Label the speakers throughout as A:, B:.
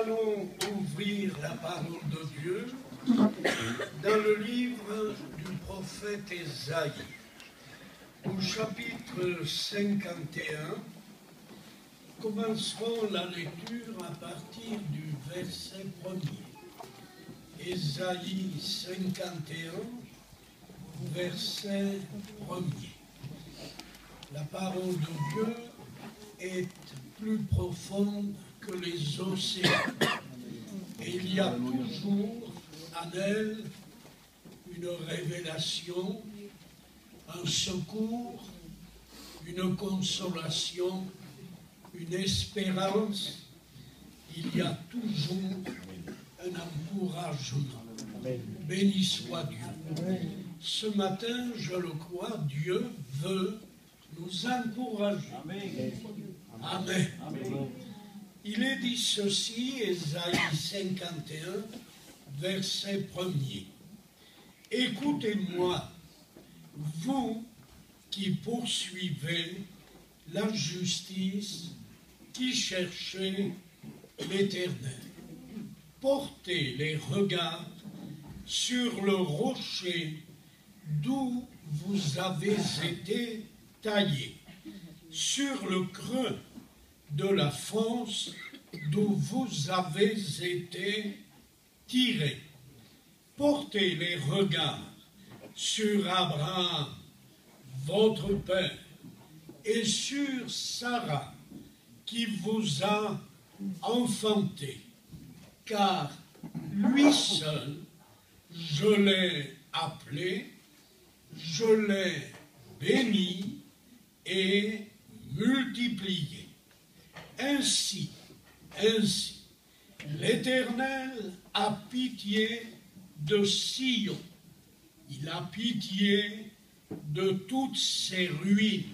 A: allons ouvrir la parole de Dieu dans le livre du prophète Ésaïe, au chapitre 51. Commencerons la lecture à partir du verset 1er. Ésaïe 51, verset 1er. La parole de Dieu est plus profonde que les océans. Et il y a toujours en elle une révélation, un secours, une consolation, une espérance. Il y a toujours un encouragement. Béni soit Dieu. Ce matin, je le crois, Dieu veut nous encourager. Amen. Amen. Il est dit ceci, Ésaïe 51, verset 1er. Écoutez-moi, vous qui poursuivez la justice, qui cherchez l'Éternel. Portez les regards sur le rocher d'où vous avez été taillés, sur le creux de la fosse d'où vous avez été tirés. Portez les regards sur Abraham, votre père, et sur Sarah, qui vous a enfanté, car lui seul, je l'ai appelé, je l'ai béni et multiplié. Ainsi, l'Éternel a pitié de Sion, il a pitié de toutes ses ruines.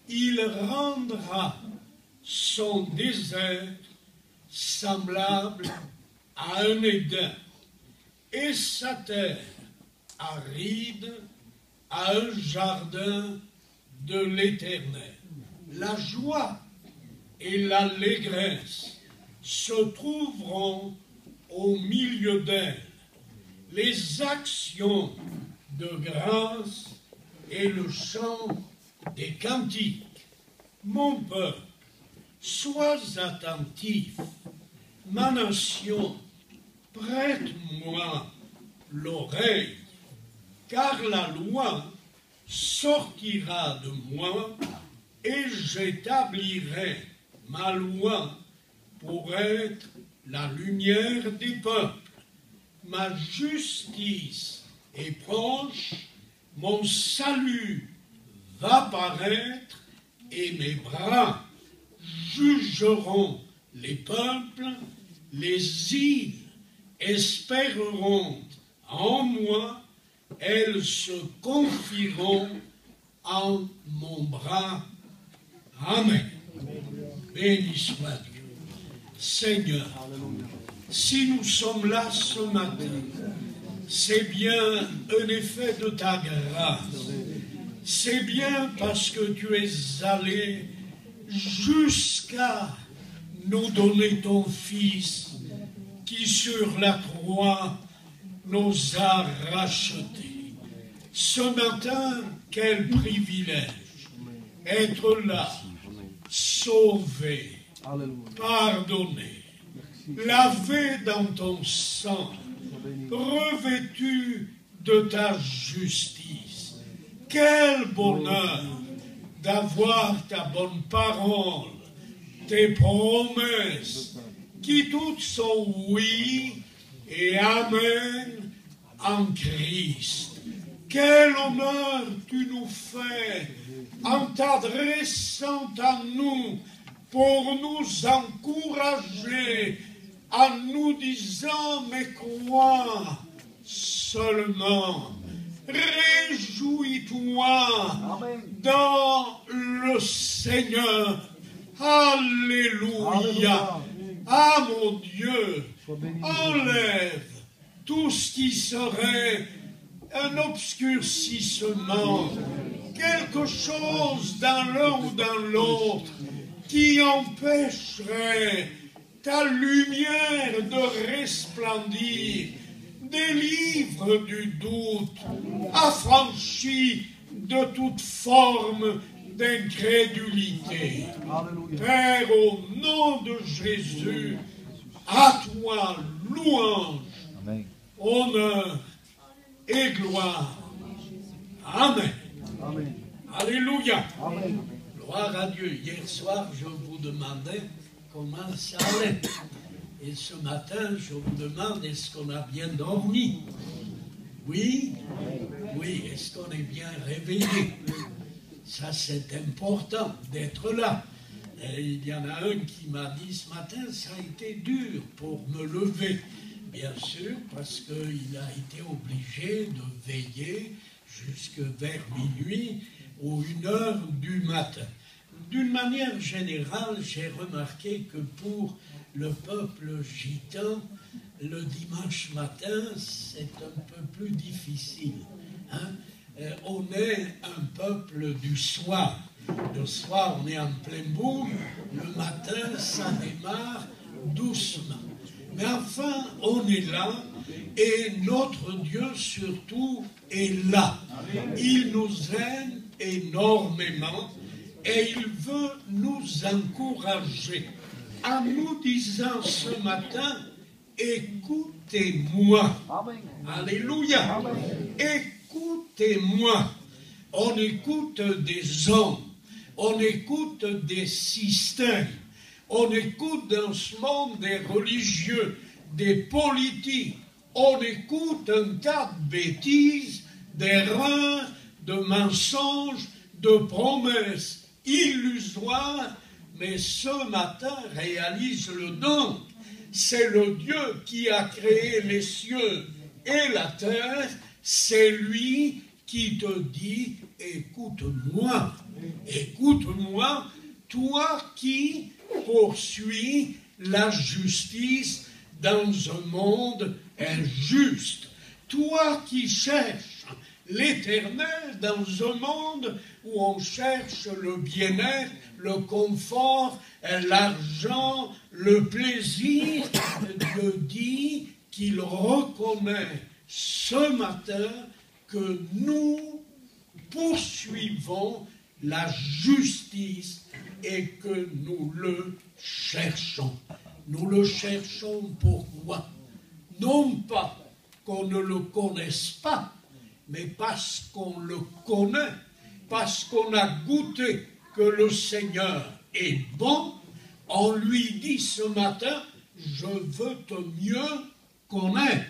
A: Il rendra son désert semblable à un Éden, et sa terre aride à un jardin de l'Éternel. La joie et l'allégresse se trouveront au milieu d'elle, les actions de grâce et le chant des cantiques. Mon peuple, sois attentif, ma nation, prête-moi l'oreille, car la loi sortira de moi et j'établirai ma loi pour être la lumière des peuples. Ma justice est proche, mon salut va paraître et mes bras jugeront les peuples, les îles espéreront en moi, elles se confieront en mon bras. Amen. Béni soit Dieu. Seigneur, si nous sommes là ce matin, c'est bien un effet de ta grâce. C'est bien parce que tu es allé jusqu'à nous donner ton Fils qui sur la croix nous a rachetés. Ce matin, quel privilège être là, sauvé, pardonné, lavé dans ton sang, revêtu de ta justice. Quel bonheur d'avoir ta bonne parole, tes promesses, qui toutes sont oui et amen en Christ. Quel honneur tu nous fais en t'adressant à nous pour nous encourager, en nous disant, mais crois seulement, réjouis-toi dans le Seigneur. Alléluia. Ah mon Dieu, enlève tout ce qui serait un obscurcissement, quelque chose dans l'un ou dans l'autre qui empêcherait ta lumière de resplendir, délivre du doute, affranchis de toute forme d'incrédulité. Père, au nom de Jésus, à toi louange, Amen. Honneur et gloire. Amen. Amen. Alléluia. Amen. Gloire à Dieu. Hier soir, je vous demandais comment ça allait. Et ce matin, je vous demande, est-ce qu'on a bien dormi? Oui? Oui, est-ce qu'on est bien réveillé? Ça, c'est important d'être là. Et il y en a un qui m'a dit ce matin, ça a été dur pour me lever. Bien sûr, parce qu'il a été obligé de veiller jusque vers minuit ou 1h du matin. D'une manière générale, j'ai remarqué que pour le peuple gitan, le dimanche matin, c'est un peu plus difficile. Hein? On est un peuple du soir. Le soir, on est en plein boom. Le matin, ça démarre doucement. Mais enfin, on est là, et notre Dieu surtout est là. Il nous aime énormément, et il veut nous encourager en nous disant ce matin, écoutez-moi. Alléluia. Écoutez-moi. On écoute des hommes, on écoute des systèmes, on écoute dans ce monde des religieux, des politiques, on écoute un tas de bêtises, d'erreurs, de mensonges, de promesses illusoires, mais ce matin réalise le don. C'est le Dieu qui a créé les cieux et la terre, c'est lui qui te dit, écoute-moi, écoute-moi, toi qui poursuis la justice dans un monde injuste, toi qui cherches l'éternel dans un monde où on cherche le bien-être, le confort, l'argent, le plaisir. Dieu dit qu'il reconnaît ce matin que nous poursuivons la justice et que nous le cherchons. Nous le cherchons pourquoi? Non pas qu'on ne le connaisse pas, mais parce qu'on le connaît, parce qu'on a goûté que le Seigneur est bon. On lui dit ce matin, je veux te mieux connaître,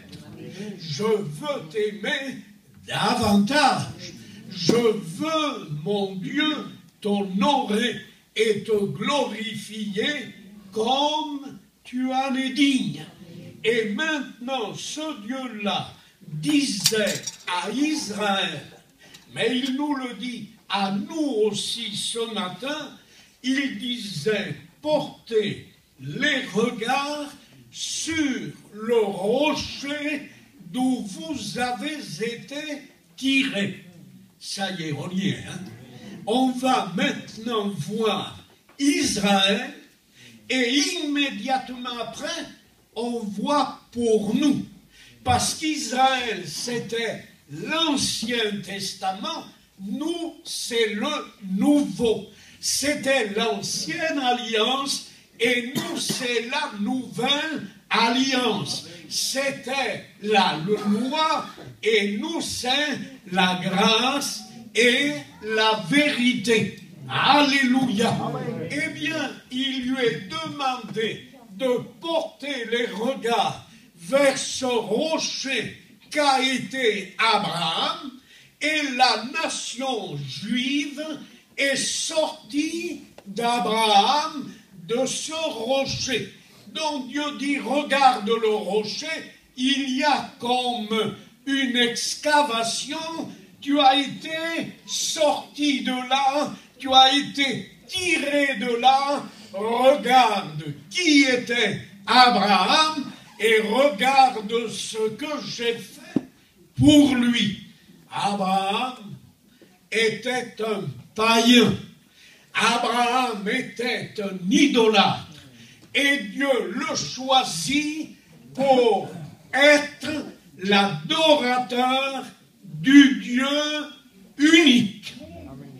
A: je veux t'aimer davantage, je veux, mon Dieu, t'honorer et te glorifier comme tu en es digne. Et maintenant, ce Dieu-là disait à Israël, mais il nous le dit à nous aussi ce matin, il disait, portez les regards sur le rocher d'où vous avez été tirés. Ça y est, on y est. Hein? On va maintenant voir Israël et immédiatement après, on voit pour nous. Parce qu'Israël, c'était l'Ancien Testament, nous, c'est le Nouveau. C'était l'Ancienne Alliance et nous, c'est la Nouvelle Alliance. C'était la loi et nous, c'est la grâce et la vérité. Alléluia. Eh bien, il lui est demandé de porter les regards vers ce rocher qu'a été Abraham, et la nation juive est sortie d'Abraham de ce rocher. Donc Dieu dit, regarde le rocher, il y a comme une excavation, tu as été sorti de là, tu as été tiré de là, regarde qui était Abraham et regarde ce que j'ai fait pour lui. Abraham était un païen. Abraham était un idolâtre. et Dieu le choisit pour être l'adorateur du Dieu unique.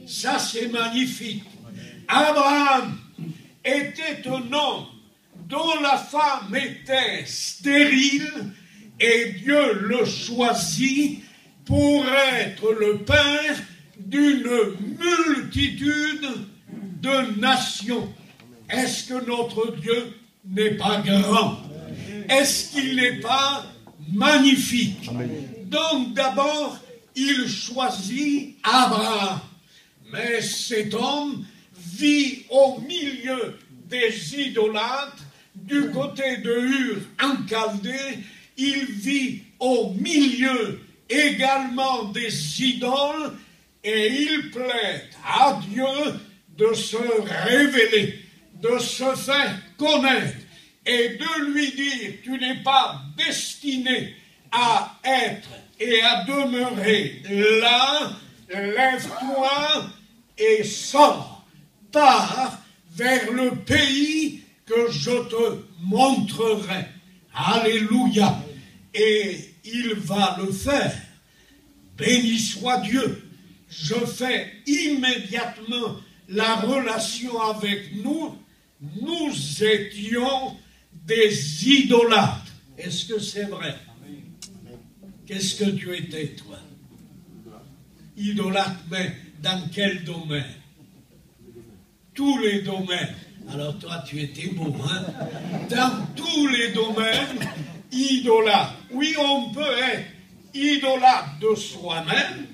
A: Ça, c'est magnifique. Abraham était un homme dont la femme était stérile et Dieu le choisit pour être le père d'une multitude de nations. Est-ce que notre Dieu n'est pas grand? Est-ce qu'il n'est pas magnifique? Donc d'abord, il choisit Abraham. Mais cet homme vit au milieu des idolâtres, du côté de Ur en Chaldée. Il vit au milieu également des idoles et il plaide à Dieu de se révéler, de se faire connaître et de lui dire: tu n'es pas destiné à être et à demeurer là, lève-toi et sors, pars vers le pays que je te montrerai. Alléluia. Et il va le faire. Béni soit Dieu. Je fais immédiatement la relation avec nous. Nous étions des idolâtres. Est-ce que c'est vrai? Qu'est-ce que tu étais, toi? Idolâtre, mais dans quel domaine? Tous les domaines. Alors toi, tu étais beau, hein? Dans tous les domaines, idolâtre. Oui, on peut être idolâtre de soi-même,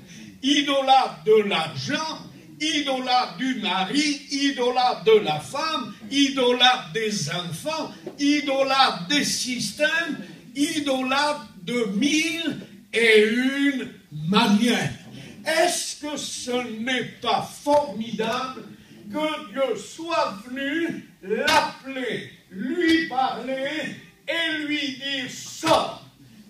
A: idolâtre de l'argent, idolâtre du mari, idolâtre de la femme, idolâtre des enfants, idolâtre des systèmes, idolâtre de 1001 manières. Est-ce que ce n'est pas formidable que Dieu soit venu l'appeler, lui parler et lui dire: sors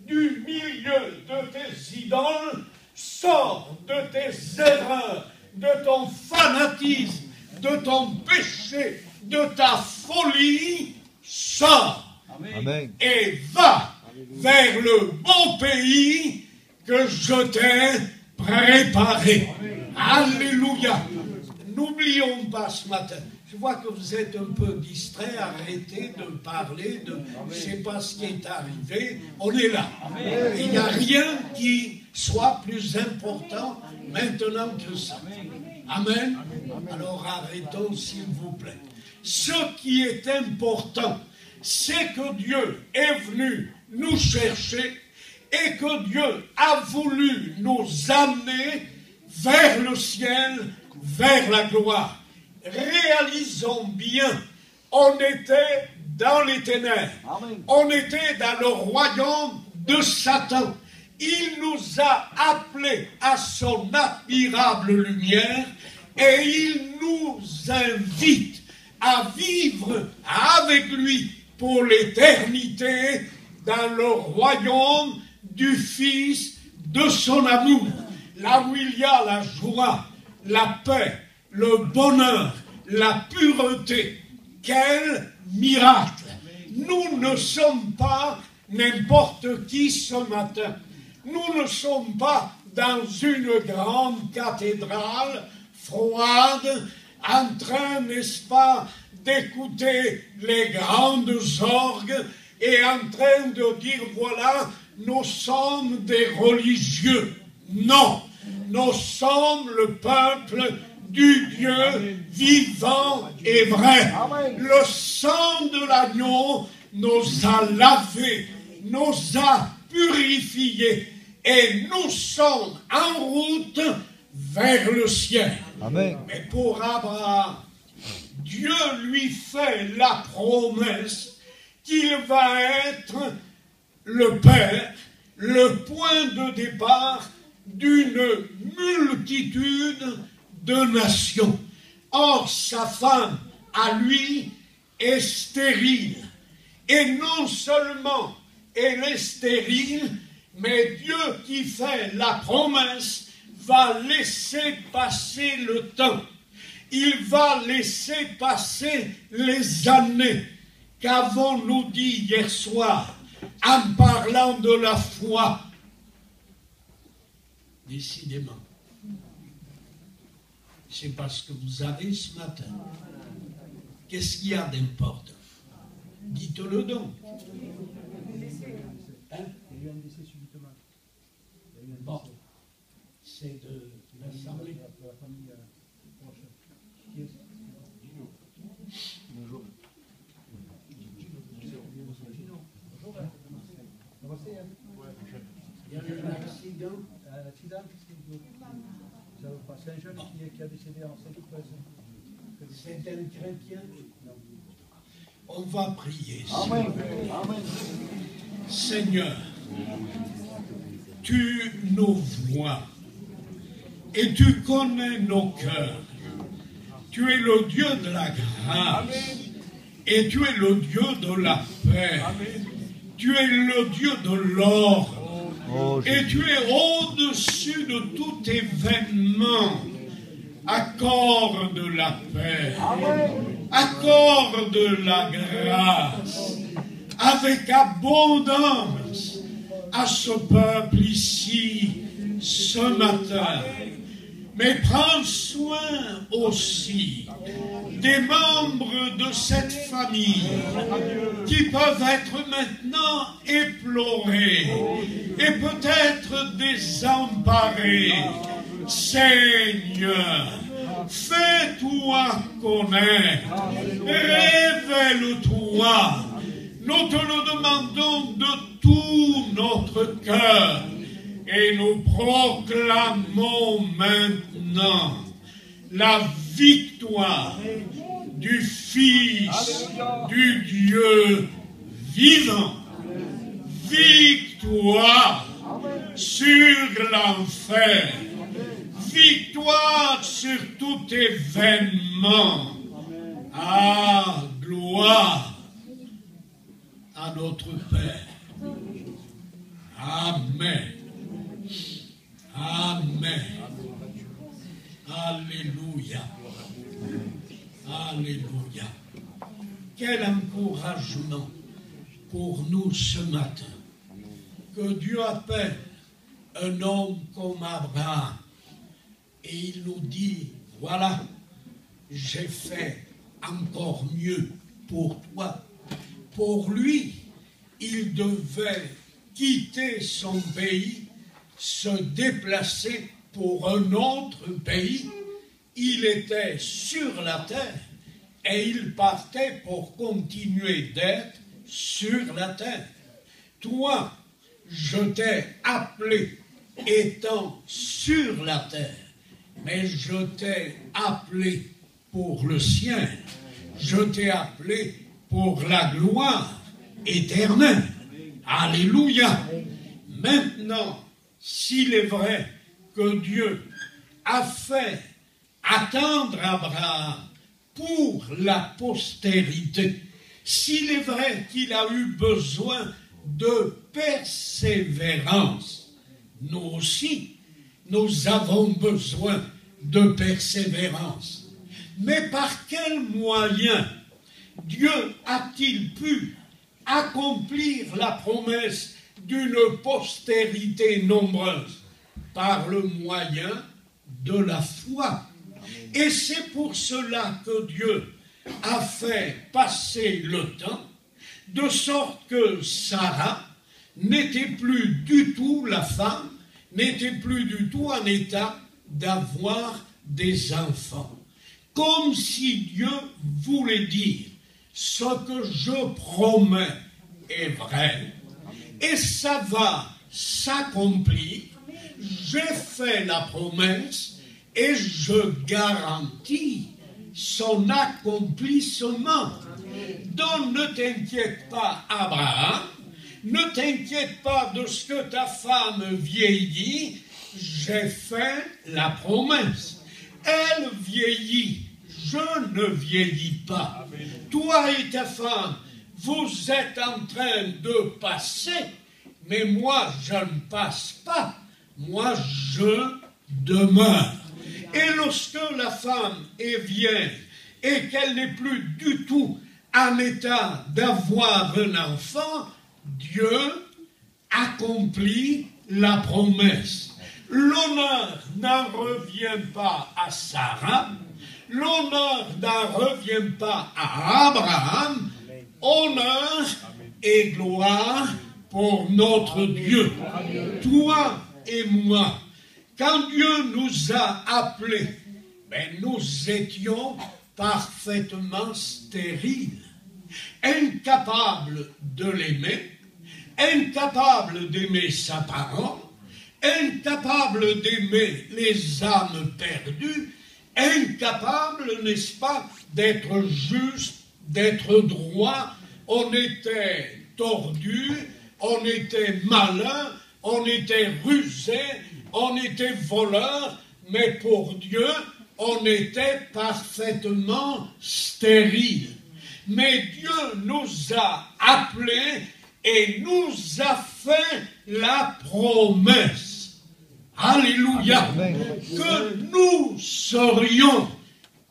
A: du milieu de tes idoles, sors de tes erreurs, de ton fanatisme, de ton péché, de ta folie, sors.
B: Amen.
A: Et va vers le bon pays que je t'ai préparé. Alléluia. N'oublions pas ce matin. Je vois que vous êtes un peu distrait. Arrêtez de parler de je ne sais pas ce qui est arrivé. On est là. Il n'y a rien qui soit plus important maintenant que ça. Amen. Alors arrêtons s'il vous plaît. Ce qui est important, c'est que Dieu est venu nous chercher et que Dieu a voulu nous amener vers le ciel, vers la gloire. Réalisons bien, on était dans les ténèbres. Amen. On était dans le royaume de Satan. Il nous a appelés à son admirable lumière et il nous invite à vivre avec lui pour l'éternité dans le royaume du Fils de son amour. Là où il y a la joie, la paix, le bonheur, la pureté. Quel miracle! Nous ne sommes pas n'importe qui ce matin. Nous ne sommes pas dans une grande cathédrale froide, en train, n'est-ce pas, d'écouter les grandes orgues et en train de dire, voilà, nous sommes des religieux. Non, nous sommes le peuple du Dieu vivant et vrai. Amen. Le sang de l'agneau nous a lavés, nous a purifiés et nous sommes en route vers le ciel.
B: Amen.
A: Mais pour Abraham, Dieu lui fait la promesse qu'il va être le père, le point de départ d'une multitude de nations. Or, sa femme, à lui, est stérile. Et non seulement elle est stérile, mais Dieu qui fait la promesse va laisser passer le temps. Il va laisser passer les années. Qu'avons-nous dit hier soir en parlant de la foi? Décidément, c'est parce que vous avez ce matin. Qu'est-ce qu'il y a d'important? Dites-le donc. Hein?
B: Il y a eu un décès subitement.
A: Bon, c'est de l'Assemblée.
B: De la famille proche. Qui est-ce? Bonjour.
A: Il y a eu un accident.
B: Un accident? C'est un jeune qui a décédé en Saint-Ouen.
A: C'est un chrétien.
B: Non.
A: On va prier.
C: Amen. Amen.
A: Seigneur, tu nous vois et tu connais nos cœurs. Tu es le Dieu de la grâce et tu es le Dieu de la paix. Tu es le Dieu de l'ordre et tu es au-dessus de tout événement. Accorde la paix, accorde la grâce avec abondance à ce peuple ici ce matin. Mais prends soin aussi des membres de cette famille qui peuvent être maintenant éplorés et peut-être désemparés. Seigneur, fais-toi connaître, révèle-toi. Nous te le demandons de tout notre cœur et nous proclamons maintenant la victoire du Fils du Dieu vivant. Victoire sur l'enfer. Victoire sur tout événement. Ah, gloire à notre Père. Amen. Amen. Alléluia. Alléluia. Quel encouragement pour nous ce matin. Que Dieu appelle un homme comme Abraham. Et il nous dit, voilà, j'ai fait encore mieux pour toi. Pour lui, il devait quitter son pays, se déplacer pour un autre pays. Il était sur la terre et il partait pour continuer d'être sur la terre. Toi, je t'ai appelé étant sur la terre, mais je t'ai appelé pour le ciel. Je t'ai appelé pour la gloire éternelle. Alléluia. Maintenant, s'il est vrai que Dieu a fait attendre Abraham pour la postérité, s'il est vrai qu'il a eu besoin de persévérance, nous aussi, nous avons besoin de persévérance. Mais par quel moyen Dieu a-t-il pu accomplir la promesse d'une postérité nombreuse? Par le moyen de la foi. Et c'est pour cela que Dieu a fait passer le temps, de sorte que Sarah n'était plus du tout, la femme, n'était plus du tout en état d'avoir des enfants. Comme si Dieu voulait dire, ce que je promets est vrai, et ça va s'accomplir. J'ai fait la promesse et je garantis son accomplissement. Donc ne t'inquiète pas, Abraham, ne t'inquiète pas de ce que ta femme vieillit, j'ai fait la promesse. Elle vieillit, je ne vieillis pas. Toi et ta femme, vous êtes en train de passer, mais moi je ne passe pas, moi je demeure. Et lorsque la femme est vieille et qu'elle n'est plus du tout en état d'avoir un enfant, Dieu accomplit la promesse. L'honneur n'en revient pas à Sarah, l'honneur n'en revient pas à Abraham, honneur et gloire pour notre Dieu. Toi et moi, quand Dieu nous a appelés, nous étions parfaitement stériles, incapables de l'aimer, incapables d'aimer sa parole, incapables d'aimer les âmes perdues, incapables, n'est-ce pas, d'être justes, d'être droits. On était tordus, on était malins, on était rusés, on était voleurs, mais pour Dieu, on était parfaitement stériles. Mais Dieu nous a appelés et nous a fait la promesse. Alléluia. Que nous serions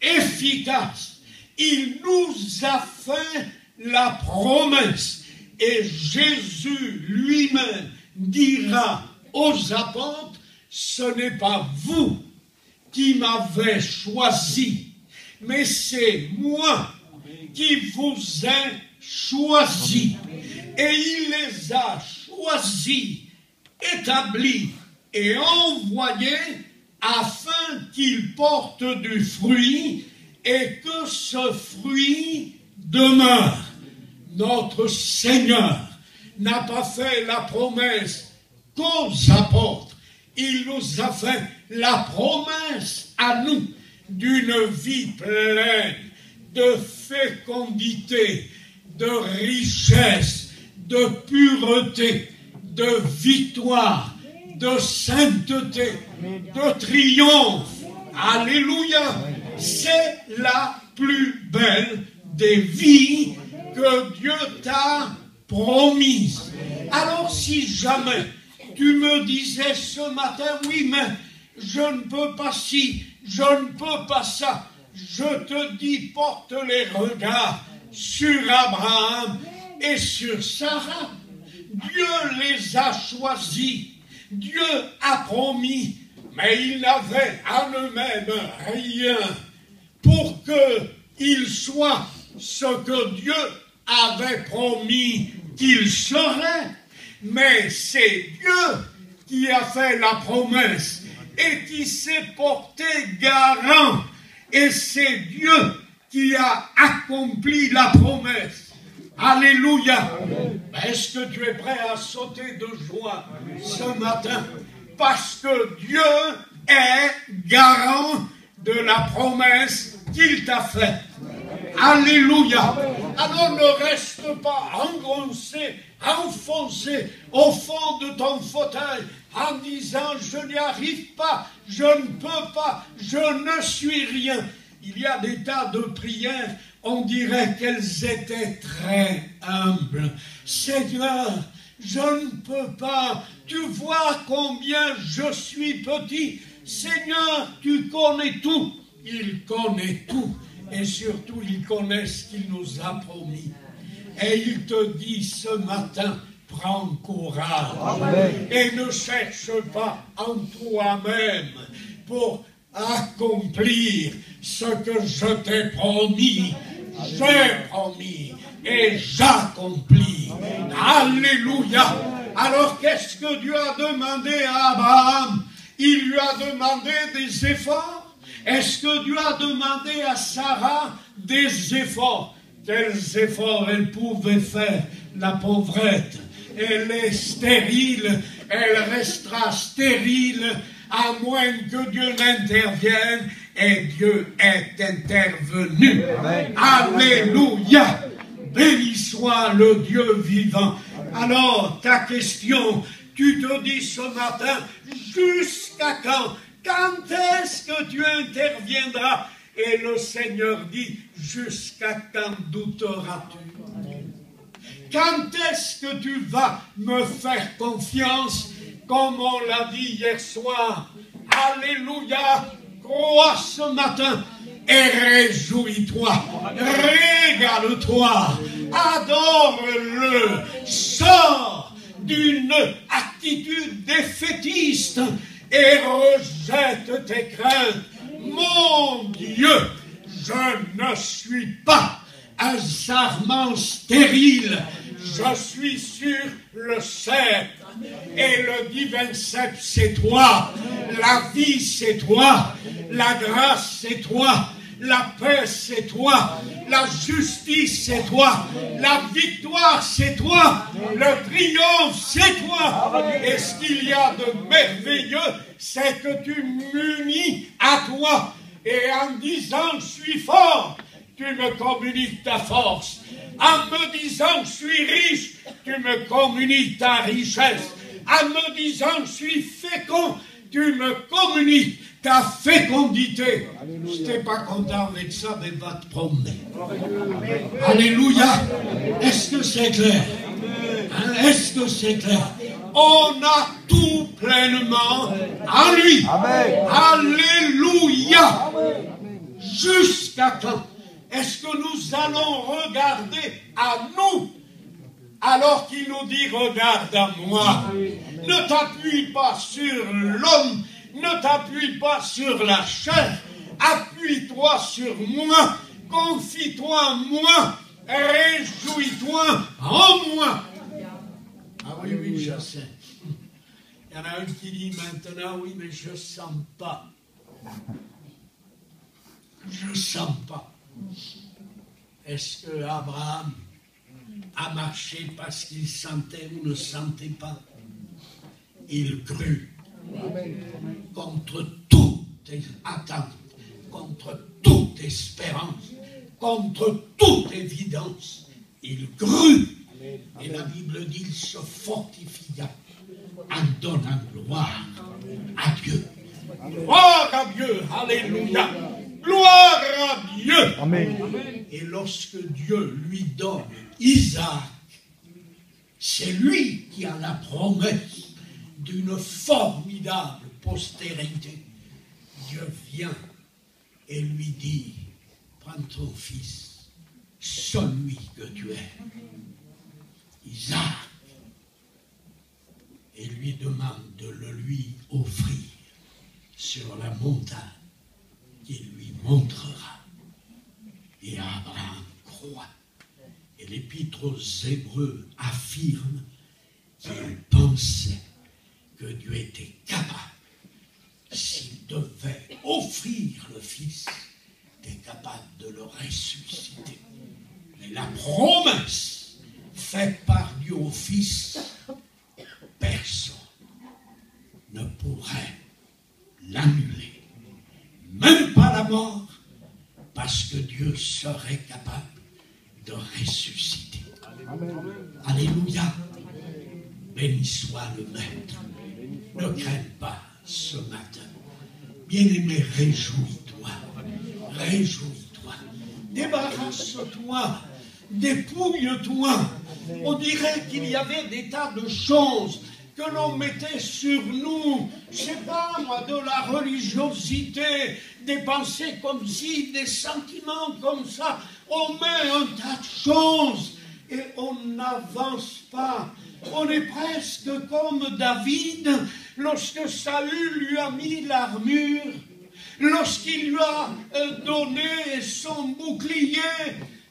A: efficaces. Il nous a fait la promesse. Et Jésus lui-même dira aux apôtres, ce n'est pas vous qui m'avez choisi, mais c'est moi qui vous ai choisi. Et il les a choisis, établis et envoyés afin qu'ils portent du fruit et que ce fruit demeure. Notre Seigneur n'a pas fait la promesse qu'aux apôtres. Il nous a fait la promesse à nous d'une vie pleine de fécondité, de richesse, de pureté, de victoire, de sainteté, de triomphe. Alléluia! C'est la plus belle des vies que Dieu t'a promise. Alors si jamais tu me disais ce matin, oui, mais je ne peux pas ci, je ne peux pas ça, je te dis, porte les regards sur Abraham et sur Sarah. Dieu les a choisis, Dieu a promis, mais ils n'avaient en eux-mêmes rien pour qu'ils soient ce que Dieu avait promis qu'ils seraient. Mais c'est Dieu qui a fait la promesse et qui s'est porté garant. Et c'est Dieu qui a accompli la promesse. Alléluia. Est-ce que tu es prêt à sauter de joie ce matin? Parce que Dieu est garant de la promesse qu'il t'a faite. Alléluia. Alors ne reste pas engoncé, enfoncé au fond de ton fauteuil en disant je n'y arrive pas, je ne peux pas, je ne suis rien. Il y a des tas de prières, on dirait qu'elles étaient très humbles. Seigneur, je ne peux pas, tu vois combien je suis petit. Seigneur, tu connais tout. Il connaît tout. Et surtout, il connaît ce qu'il nous a promis. Et il te dit ce matin, prends courage. Amen. Et ne cherche pas en toi-même pour accomplir ce que je t'ai promis. J'ai promis et j'accomplis. Alléluia. Alors qu'est-ce que Dieu a demandé à Abraham? Il lui a demandé des efforts. Est-ce que Dieu a demandé à Sarah des efforts? Quels efforts elle pouvait faire, la pauvrette? Elle est stérile, elle restera stérile à moins que Dieu n'intervienne, et Dieu est intervenu. Amen. Alléluia! Béni soit le Dieu vivant. Alors, ta question, tu te dis ce matin, jusqu'à quand? Quand est-ce que tu interviendras? Et le Seigneur dit, jusqu'à quand douteras-tu? Quand est-ce que tu vas me faire confiance, comme on l'a dit hier soir? Alléluia! Crois ce matin et réjouis-toi, régale-toi, adore-le, sors d'une attitude défaitiste et rejette tes craintes. Mon Dieu, je ne suis pas un sarment stérile, je suis sur le sceptre, et le divin sceptre c'est toi, la vie c'est toi, la grâce c'est toi, la paix c'est toi, la justice c'est toi, la victoire c'est toi, le triomphe c'est toi, et ce qu'il y a de merveilleux, c'est que tu m'unis à toi, et en disant je suis fort, tu me communiques ta force. En me disant je suis riche, tu me communiques ta richesse. En me disant je suis fécond, tu me communiques ta fécondité. Si tu n'es pas content avec ça, mais va te promener. Alléluia. Est-ce que c'est clair? Hein? Est-ce que c'est clair? On a tout pleinement en lui. Amen. Alléluia. Jusqu'à quand est-ce que nous allons regarder à nous alors qu'il nous dit regarde à moi? Ne t'appuie pas sur l'homme, ne t'appuie pas sur la chair, appuie-toi sur moi, confie-toi en moi, réjouis-toi en moi. Ah oui, oui, je sais. Il y en a un qui dit maintenant, oui, mais je ne sens pas. Je ne sens pas. Est-ce que Abraham a marché parce qu'il sentait ou ne sentait pas? Il crut. Contre toute attente, contre toute espérance, contre toute évidence, il crut. Et la Bible dit qu'il se fortifia en donnant gloire à Dieu. Gloire à Dieu, alléluia. Gloire à Dieu. Amen. Et lorsque Dieu lui donne Isaac, c'est lui qui a la promesse d'une formidable postérité. Dieu vient et lui dit, prends ton fils, celui que tu aimes, Isaac, et lui demande de le lui offrir sur la montagne qu'il lui montrera. Et Abraham croit. Et l'Épître aux Hébreux affirme qu'il pensait que Dieu était capable, s'il devait offrir le Fils, était capable de le ressusciter. Mais la promesse faite par Dieu au Fils, personne ne pourrait l'annuler. Même pas la mort, parce que Dieu serait capable de ressusciter. Amen. Alléluia. Béni soit le Maître. Ne crains pas ce matin. Bien-aimé, réjouis-toi. Réjouis-toi. Débarrasse-toi. Dépouille-toi. On dirait qu'il y avait des tas de choses que l'on mettait sur nous, je sais pas moi, de la religiosité, des pensées comme ci, des sentiments comme ça. On met un tas de choses et on n'avance pas. On est presque comme David lorsque Saül lui a mis l'armure, lorsqu'il lui a donné son bouclier,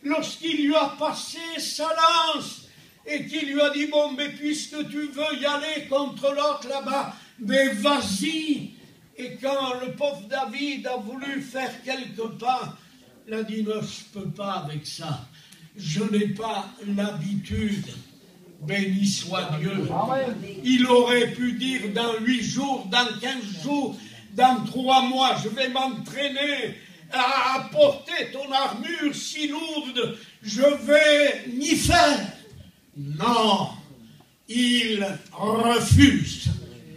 A: lorsqu'il lui a passé sa lance. Et qui lui a dit, bon, mais puisque tu veux y aller contre l'autre là-bas, mais vas-y. Et quand le pauvre David a voulu faire quelques pas, il a dit, non, je ne peux pas avec ça. Je n'ai pas l'habitude. Béni soit Dieu. Il aurait pu dire dans 8 jours, dans 15 jours, dans 3 mois, je vais m'entraîner à porter ton armure si lourde, je vais m'y faire. Non, il refuse.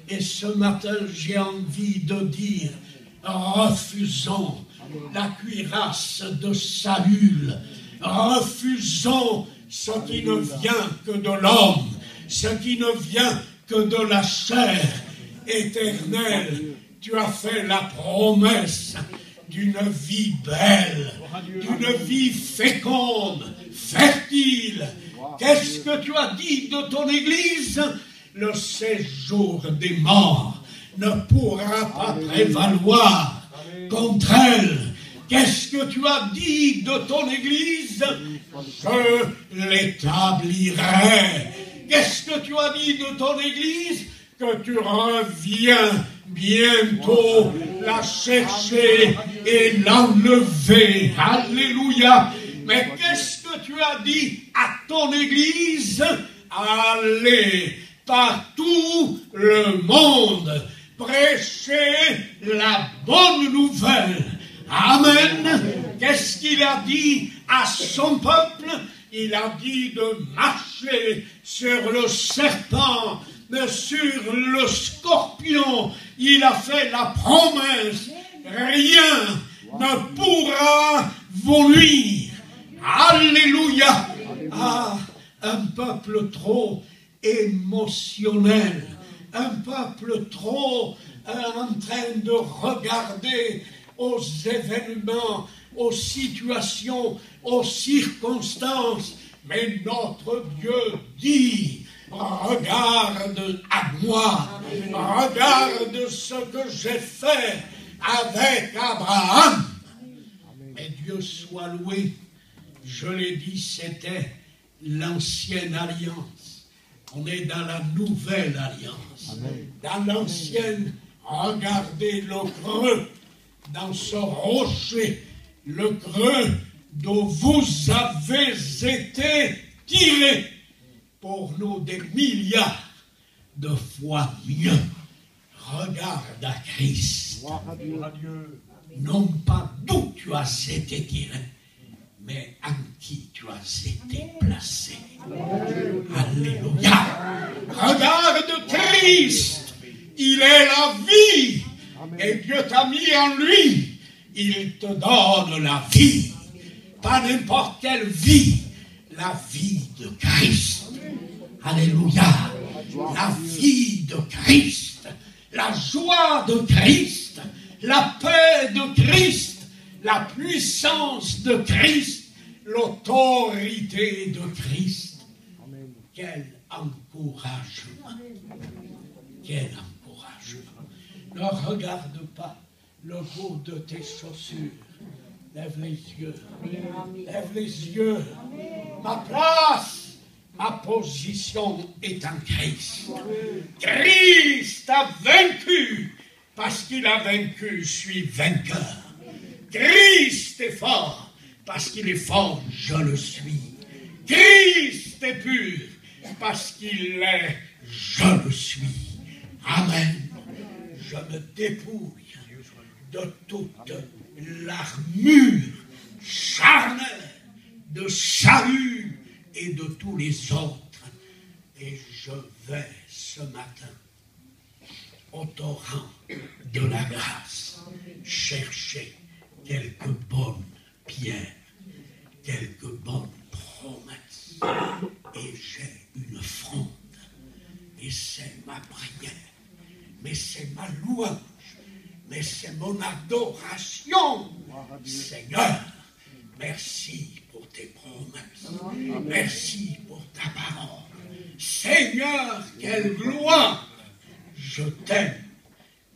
A: Et ce matin, j'ai envie de dire, refusons la cuirasse de Saül. Refusons ce qui ne vient que de l'homme, ce qui ne vient que de la chair. Éternel, tu as fait la promesse d'une vie belle, d'une vie féconde, fertile. Qu'est-ce que tu as dit de ton Église? Le séjour des morts ne pourra pas prévaloir contre elle. Qu'est-ce que tu as dit de ton Église? Je l'établirai. Qu'est-ce que tu as dit de ton Église? Que tu reviens bientôt la chercher et l'enlever. Alléluia. Mais qu'est-ce que tu as dit à ton Église? Allez par tout le monde, prêcher la bonne nouvelle. Amen. Qu'est-ce qu'il a dit à son peuple? Il a dit de marcher sur le serpent, sur le scorpion. Il a fait la promesse. Rien ne pourra vous nuire. Alléluia. Ah, un peuple trop émotionnel, un peuple trop en train de regarder aux événements, aux situations, aux circonstances. Mais notre Dieu dit, regarde à moi, regarde ce que j'ai fait avec Abraham. Mais Dieu soit loué, je l'ai dit, c'était l'ancienne alliance. On est dans la nouvelle alliance. Amen. Dans l'ancienne, regardez le creux, dans ce rocher, le creux dont vous avez été tirés pour nous des milliards de fois mieux. Regarde à Christ. Non pas d'où tu as été tiré, mais en qui tu as été placé. Alléluia. Regarde Christ. Il est la vie. Et Dieu t'a mis en lui. Il te donne la vie. Pas n'importe quelle vie. La vie de Christ. Alléluia. La vie de Christ. La joie de Christ. La paix de Christ. La puissance de Christ, l'autorité de Christ. Amen. Quel encouragement. Quel encouragement. Ne regarde pas le bout de tes chaussures. Lève les yeux. Lève les yeux. Ma place, ma position est en Christ. Christ a vaincu. Parce qu'il a vaincu, je suis vainqueur. Christ est fort, parce qu'il est fort, je le suis. Christ est pur, parce qu'il l'est, je le suis. Amen. Je me dépouille de toute l'armure charnelle de Saül et de tous les autres. Et je vais ce matin au torrent de la grâce chercher quelques bonnes pierres, quelques bonnes promesses. Et j'ai une fronde. Et c'est ma prière. Mais c'est ma louange. Mais c'est mon adoration. Seigneur, merci pour tes promesses. Merci pour ta parole. Seigneur, quelle gloire. Je t'aime,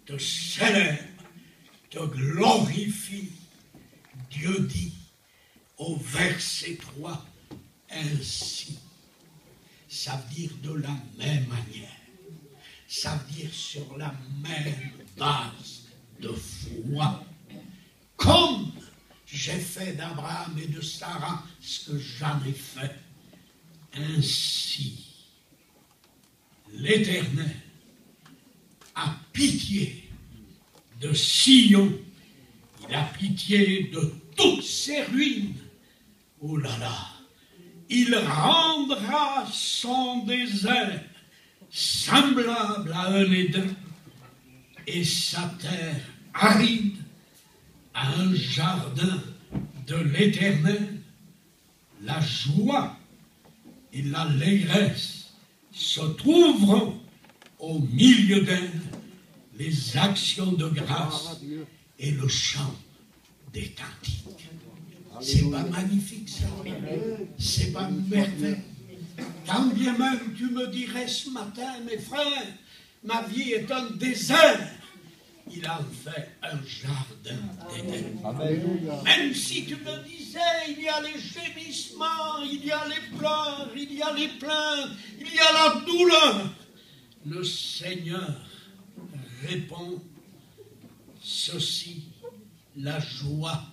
A: te célèbre, te glorifie. Dieu dit au verset 3, ainsi. Ça veut dire de la même manière. Ça veut dire sur la même base de foi. Comme j'ai fait d'Abraham et de Sarah ce que j'en ai fait, ainsi l'Éternel a pitié de Sion. Il a pitié de toutes ses ruines. Oh là là. Il rendra son désert semblable à un Éden et sa terre aride à un jardin de l'Éternel. La joie et l'allégresse se trouveront au milieu d'elle, les actions de grâce et le chant des cantiques. C'est pas magnifique ça? C'est pas merveilleux? Quand bien même tu me dirais ce matin, mes frères, ma vie est un désert, il a fait un jardin d'Éden. Même si tu me disais, il y a les gémissements, il y a les pleurs, il y a les plaintes, il y a la douleur, le Seigneur répond ceci: la joie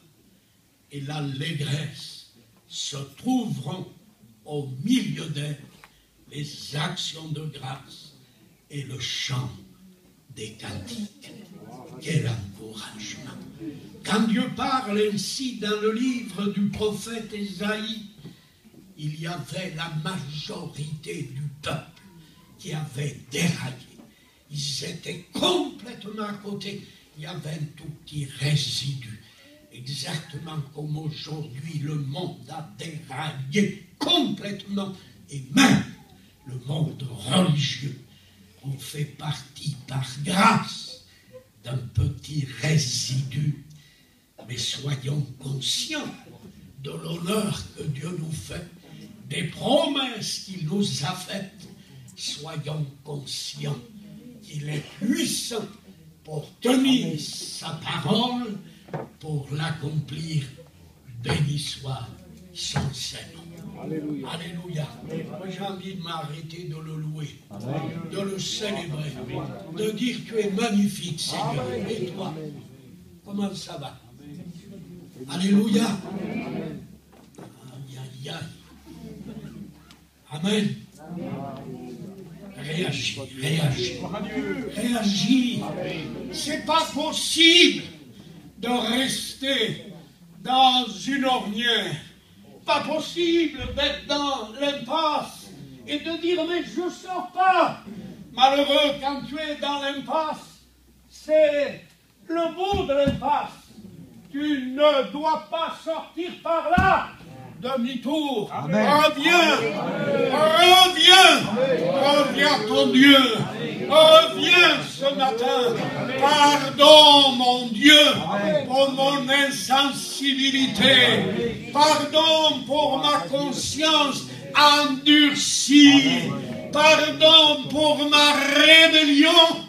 A: et l'allégresse se trouveront au milieu d'elle, les actions de grâce et le chant des cantiques. Quel encouragement! Quand Dieu parle ainsi dans le livre du prophète Ésaïe, il y avait la majorité du peuple qui avait déraillé. Ils étaient complètement à côté. Il y avait un tout petit résidu. Exactement comme aujourd'hui, le monde a déraillé complètement. Et même le monde religieux, on fait partie par grâce d'un petit résidu. Mais soyons conscients de l'honneur que Dieu nous fait, des promesses qu'il nous a faites. Soyons conscients qu'il est puissant pour tenir sa parole, pour l'accomplir. Béni soit son Seigneur. Alléluia. Alléluia. Moi, j'ai envie de m'arrêter de le louer, de le célébrer, de dire tu es magnifique, Seigneur. Et toi, comment ça va? Alléluia. Aïe, aïe, aïe. Amen. Réagis, réagis. Réagis. C'est pas possible de rester dans une ornière. Pas possible d'être dans l'impasse et de dire mais je ne sors pas. Malheureux, quand tu es dans l'impasse, c'est le bout de l'impasse. Tu ne dois pas sortir par là. Demi-tour. Reviens. Reviens à ton Dieu. Reviens ce matin. Pardon, mon Dieu, pour mon insensibilité. Pardon pour ma conscience endurcie. Pardon pour ma rébellion.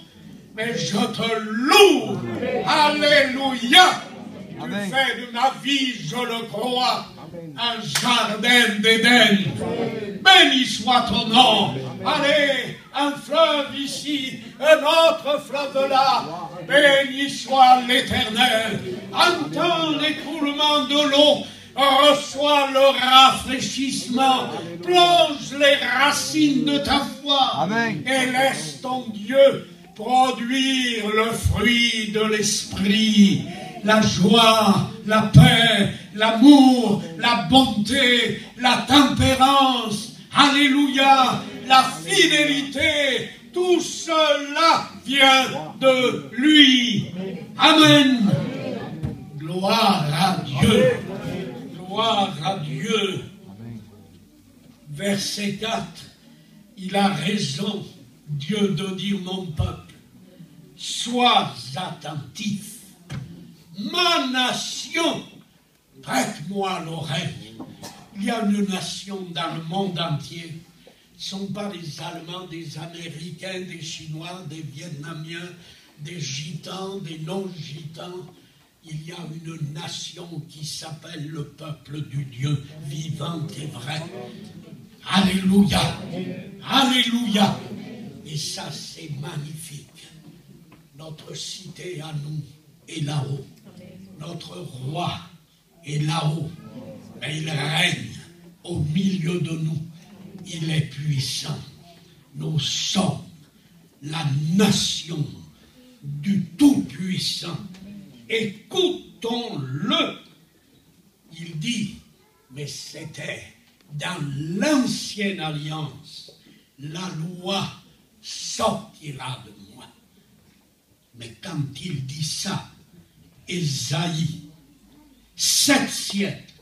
A: Mais je te loue. Alléluia. Tu fais de ma vie, je le crois, un jardin d'Éden. Béni soit ton nom. Allez, un fleuve ici, un autre fleuve là. Béni soit l'Éternel. Entends l'écoulement de l'eau. Reçois le rafraîchissement. Plonge les racines de ta foi. Amen. Et laisse ton Dieu produire le fruit de l'esprit. La joie, la paix, l'amour, la bonté, la tempérance, alléluia, la fidélité, tout cela vient de lui. Amen. Gloire à Dieu. Gloire à Dieu. Verset 4, il a raison, Dieu, de dire mon peuple, sois attentif. Ma nation, prête-moi l'oreille. Il y a une nation dans le monde entier. Ce ne sont pas des Allemands, des Américains, des Chinois, des Vietnamiens, des Gitans, des non-Gitans. Il y a une nation qui s'appelle le peuple du Dieu vivant et vrai. Alléluia. Alléluia. Et ça, c'est magnifique. Notre cité à nous est là-haut. Notre roi est là-haut, mais il règne au milieu de nous. Il est puissant. Nous sommes la nation du Tout-Puissant. Écoutons-le. Il dit, mais c'était dans l'ancienne alliance, la loi sortira de moi. Mais quand il dit ça, Ésaïe, 7 siècles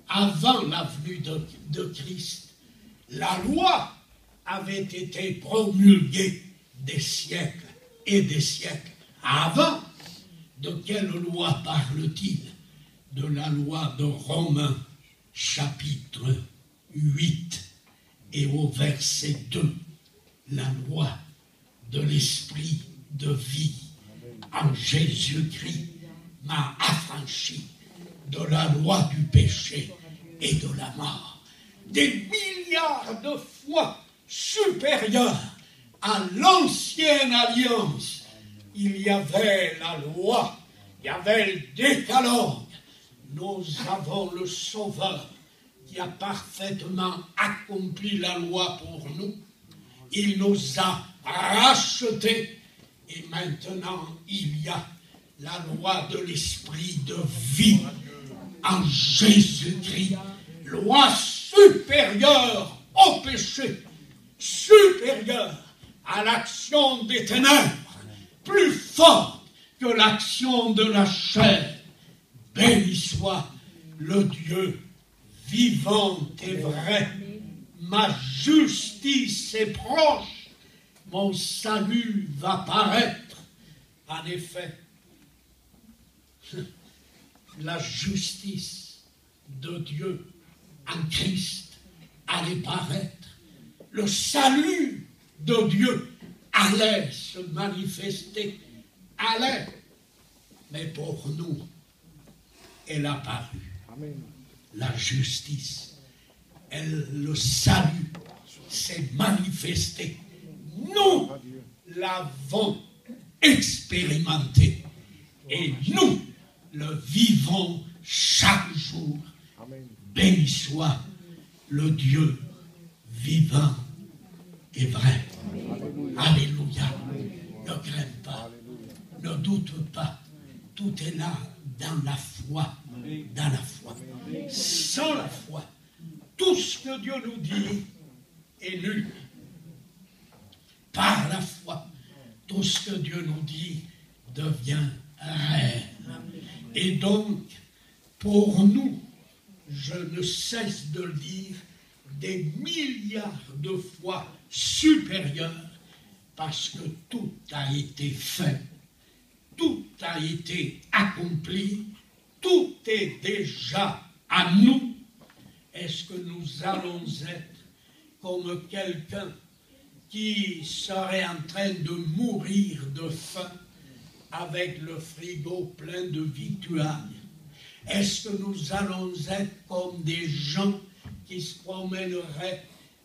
A: avant la venue de Christ, la loi avait été promulguée des siècles et des siècles avant. De quelle loi parle-t-il? de la loi de Romains, chapitre 8, et au verset 2, la loi de l'esprit de vie en Jésus-Christ m'a affranchi de la loi du péché et de la mort. Des milliards de fois supérieurs à l'ancienne alliance. Il y avait la loi, il y avait le décalogue. Nous avons le Sauveur qui a parfaitement accompli la loi pour nous. Il nous a rachetés et maintenant il y a la loi de l'esprit de vie en Jésus-Christ. Loi supérieure au péché, supérieure à l'action des ténèbres, plus forte que l'action de la chair. Béni soit le Dieu vivant et vrai. Ma justice est proche, mon salut va paraître. En effet, la justice de Dieu en Christ allait paraître. Le salut de Dieu allait se manifester, allait. Mais pour nous, elle a paru. Amen. La justice, le salut s'est manifesté. Nous l'avons expérimenté et nous le vivons chaque jour. Amen. Béni soit le Dieu vivant et vrai. Alléluia. Alléluia. Ne crains pas, ne doute pas. Tout est là dans la foi. Dans la foi. Sans la foi, tout ce que Dieu nous dit est nul. Par la foi, tout ce que Dieu nous dit devient réel. Et donc, pour nous, je ne cesse de le dire, des milliards de fois supérieurs, parce que tout a été fait, tout a été accompli, tout est déjà à nous. Est-ce que nous allons être comme quelqu'un qui serait en train de mourir de faim avec le frigo plein de victuailles? Est-ce que nous allons être comme des gens qui se promèneraient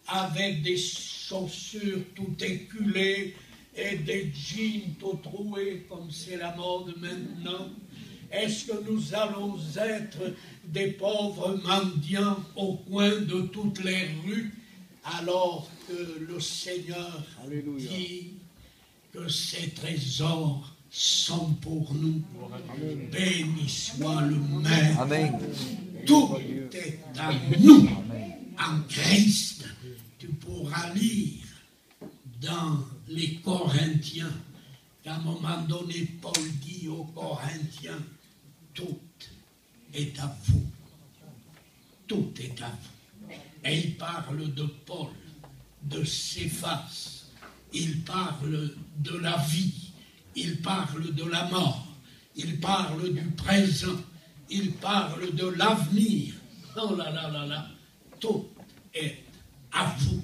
A: avec des chaussures tout éculées et des jeans tout troués comme c'est la mode maintenant? Est-ce que nous allons être des pauvres mendiants au coin de toutes les rues alors que le Seigneur Alléluia. Dit que ces trésors sont pour nous? Amen. Béni soit le Maître. Amen. Tout est à nous. Amen. En Christ. Tu pourras lire dans les Corinthiens qu'à un moment donné Paul dit aux Corinthiens: tout est à vous. Tout est à vous. Et il parle de Paul, de Céphas, il parle de la vie, il parle de la mort, il parle du présent, il parle de l'avenir. Oh là là là là, tout est à vous.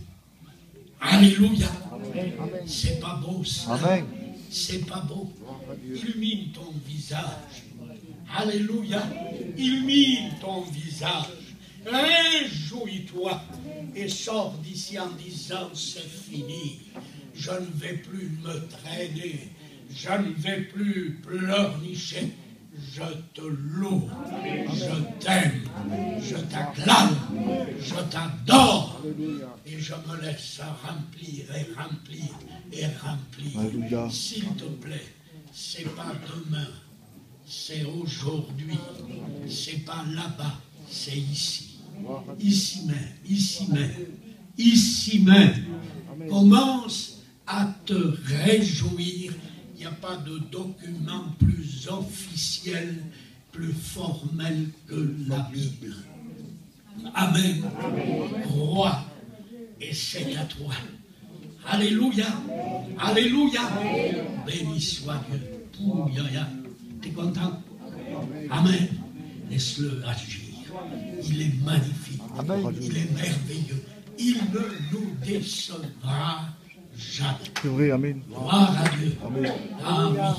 A: Alléluia. C'est pas beau ça. Amen. C'est pas beau. Illumine ton visage. Alléluia. Illumine ton visage. Réjouis-toi et sors d'ici en disant: c'est fini. Je ne vais plus me traîner. Je ne vais plus pleurnicher. Je te loue. Je t'aime. Je t'acclame. Je t'adore. Et je me laisse remplir et remplir et remplir. S'il te plaît, c'est pas demain. C'est aujourd'hui. C'est pas là-bas. C'est ici. Ici même, ici même, ici même. Commence à te réjouir. Il n'y a pas de document plus officiel, plus formel que la Bible. Amen. Crois et c'est à toi. Alléluia. Alléluia. Béni soit Dieu. T'es content? Amen. Laisse-le agir. Il est magnifique.
C: Amen.
A: Il est merveilleux. Il ne nous décevra jamais.
C: C'est vrai, Amen.
A: Gloire à Dieu.
C: Amen.
A: Amen.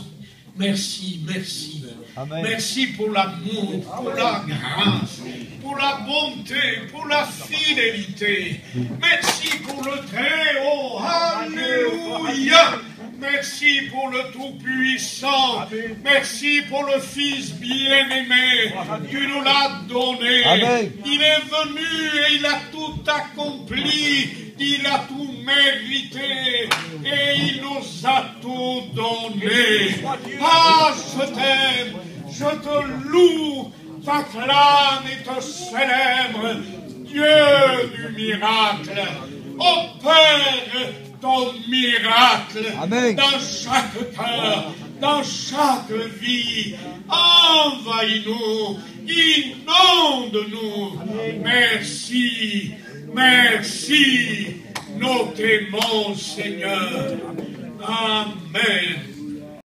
A: Merci, merci.
C: Amen.
A: Merci pour l'amour, pour la grâce, pour la bonté, pour la fidélité. Merci pour le Très-Haut. Alléluia. Merci pour le Tout-Puissant. Merci pour le Fils bien-aimé. Tu nous l'as donné.
C: Amen.
A: Il est venu et il a tout accompli. Il a tout mérité. Et il nous a tout donné. Ah, je t'aime. Je te loue. T'acclame et te célèbre. Dieu du miracle. Opère ton miracle.
C: Amen.
A: Dans chaque cœur, dans chaque vie. Envahis-nous, inonde-nous. Merci, merci. Nous t'aimons, Seigneur.